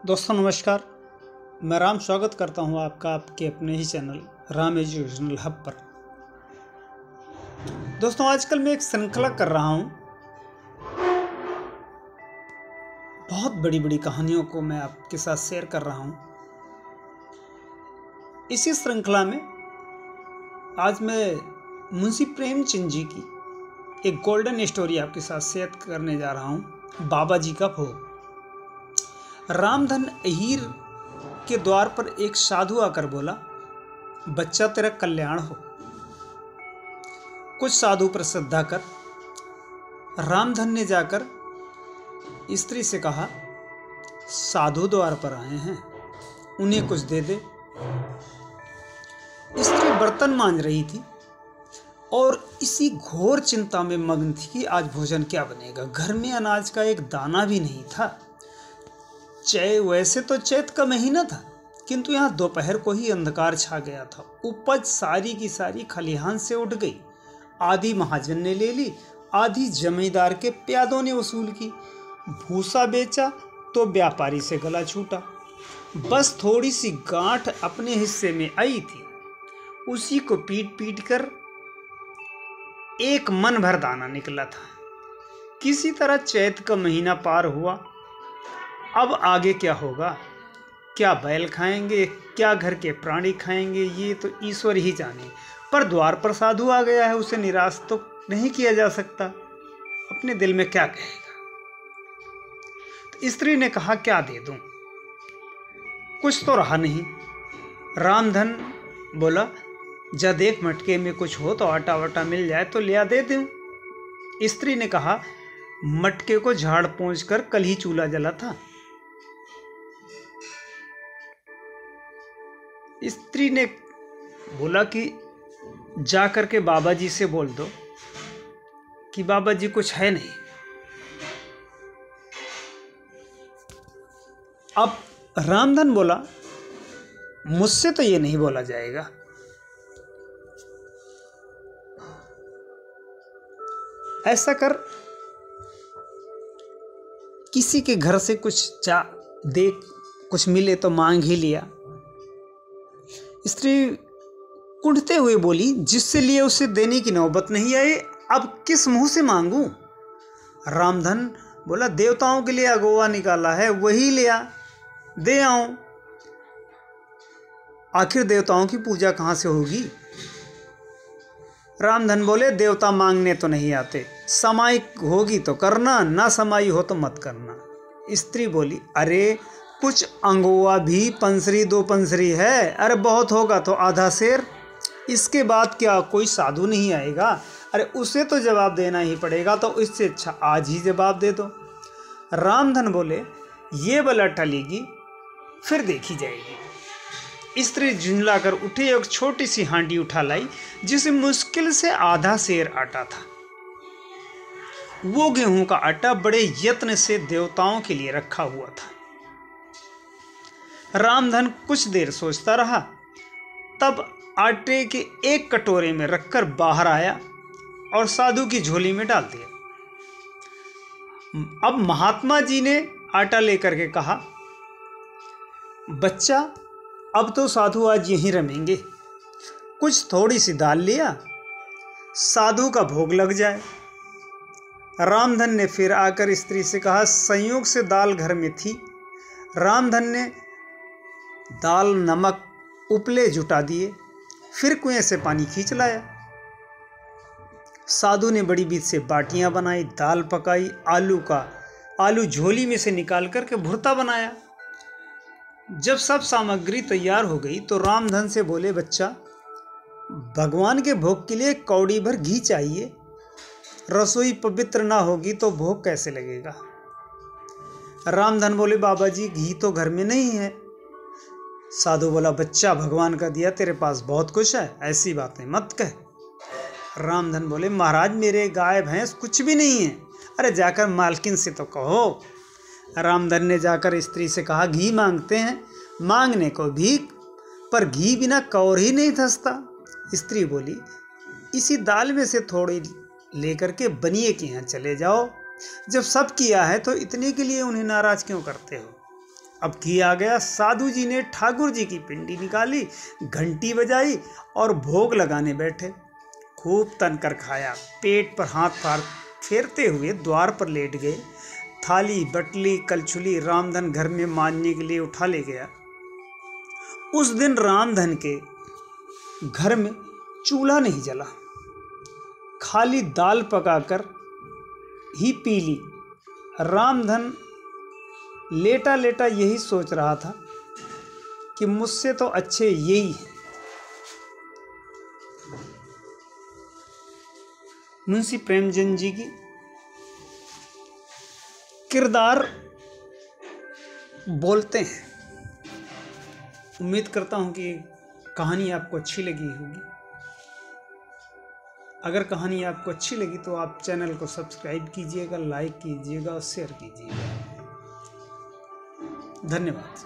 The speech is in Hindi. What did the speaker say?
दोस्तों नमस्कार। मैं राम स्वागत करता हूं आपका आपके अपने ही चैनल राम एजुकेशनल हब पर। दोस्तों आजकल मैं एक श्रृंखला कर रहा हूं। बहुत बड़ी बड़ी कहानियों को मैं आपके साथ शेयर कर रहा हूं। इसी श्रृंखला में आज मैं मुंशी प्रेमचंद जी की एक गोल्डन स्टोरी आपके साथ शेयर करने जा रहा हूं। बाबा जी का भोग। रामधन अहीर के द्वार पर एक साधु आकर बोला, बच्चा तेरा कल्याण हो। कुछ साधु पर श्रद्धा कर रामधन ने जाकर स्त्री से कहा, साधु द्वार पर आए हैं, उन्हें कुछ दे दे। स्त्री बर्तन मांज रही थी और इसी घोर चिंता में मग्न थी कि आज भोजन क्या बनेगा। घर में अनाज का एक दाना भी नहीं था। वैसे तो चैत का महीना था, किंतु यहाँ दोपहर को ही अंधकार छा गया था। उपज सारी की सारी खलिहान से उठ गई। आधी महाजन ने ले ली, आधी जमींदार के प्यादों ने वसूल की। भूसा बेचा तो व्यापारी से गला छूटा। बस थोड़ी सी गांठ अपने हिस्से में आई थी, उसी को पीट पीट कर एक मन भर दाना निकला था। किसी तरह चैत का महीना पार हुआ। अब आगे क्या होगा, क्या बैल खाएंगे, क्या घर के प्राणी खाएंगे, ये तो ईश्वर ही जाने। पर द्वार पर साधु आ गया है, उसे निराश तो नहीं किया जा सकता। अपने दिल में क्या कहेगा। तो स्त्री ने कहा, क्या दे दूं, कुछ तो रहा नहीं। रामधन बोला, जा देख मटके में कुछ हो तो आटा वाटा मिल जाए तो लिया दे दूं। स्त्री ने कहा, मटके को झाड़ पोंछ कर कल ही चूल्हा जला था। स्त्री ने बोला कि जा करके बाबा जी से बोल दो कि बाबा जी कुछ है नहीं। अब रामधन बोला, मुझसे तो ये नहीं बोला जाएगा। ऐसा कर, किसी के घर से कुछ जा देख, कुछ मिले तो मांग ही लिया। स्त्री कुढ़ते हुए बोली, जिससे लिए उसे देने की नौबत नहीं आई, अब किस मुंह से मांगूं। रामधन बोला, देवताओं के लिए अगोवा निकाला है, वही लिया दे आऊं। आखिर देवताओं की पूजा कहां से होगी। रामधन बोले, देवता मांगने तो नहीं आते, समाई होगी तो करना, ना समाई हो तो मत करना। स्त्री बोली, अरे कुछ अंगोवा भी पंसरी दो पंसरी है, अरे बहुत होगा तो आधा शेर, इसके बाद क्या कोई साधु नहीं आएगा। अरे उसे तो जवाब देना ही पड़ेगा, तो इससे अच्छा आज ही जवाब दे दो। रामधन बोले, ये बला टलेगी फिर देखी जाएगी। स्त्री झुंझला कर उठी, एक छोटी सी हांडी उठा लाई, जिसे मुश्किल से आधा शेर आटा था। वो गेहूं का आटा बड़े यत्न से देवताओं के लिए रखा हुआ था। रामधन कुछ देर सोचता रहा, तब आटे के एक कटोरे में रखकर बाहर आया और साधु की झोली में डाल दिया। अब महात्मा जी ने आटा लेकर के कहा, बच्चा अब तो साधु आज यहीं रमेंगे, कुछ थोड़ी सी दाल लिया, साधु का भोग लग जाए। रामधन ने फिर आकर स्त्री से कहा, संयोग से दाल घर में थी। रामधन ने दाल नमक उपले जुटा दिए, फिर कुएं से पानी खींच लाया। साधु ने बड़ी बीत से बाटियां बनाई, दाल पकाई, आलू झोली में से निकाल करके भुर्ता बनाया। जब सब सामग्री तैयार हो गई तो रामधन से बोले, बच्चा भगवान के भोग के लिए कौड़ी भर घी चाहिए, रसोई पवित्र ना होगी तो भोग कैसे लगेगा। रामधन बोले, बाबा जी घी तो घर में नहीं है। साधु बोला, बच्चा भगवान का दिया तेरे पास बहुत कुछ है, ऐसी बातें मत कह। रामधन बोले, महाराज मेरे गाय भैंस कुछ भी नहीं है। अरे जाकर मालकिन से तो कहो। रामधन ने जाकर स्त्री से कहा, घी मांगते हैं, मांगने को भीख, पर घी बिना कौर ही नहीं धंसता। स्त्री बोली, इसी दाल में से थोड़ी लेकर के बनिए के यहाँ चले जाओ। जब सब किया है तो इतने के लिए उन्हें नाराज क्यों करते हो। अब किया गया, साधु जी ने ठाकुर जी की पिंडी निकाली, घंटी बजाई और भोग लगाने बैठे। खूब तनकर खाया, पेट पर हाथ फेरते हुए द्वार पर लेट गए। थाली बटली कलछुली रामधन घर में मांजने के लिए उठा ले गया। उस दिन रामधन के घर में चूल्हा नहीं जला, खाली दाल पकाकर ही पी ली। रामधन लेटा लेटा यही सोच रहा था कि मुझसे तो अच्छे यही हैं। मुंशी प्रेमचंद जी की किरदार बोलते हैं। उम्मीद करता हूं कि कहानी आपको अच्छी लगी होगी। अगर कहानी आपको अच्छी लगी तो आप चैनल को सब्सक्राइब कीजिएगा, लाइक कीजिएगा और शेयर कीजिएगा। धन्यवाद।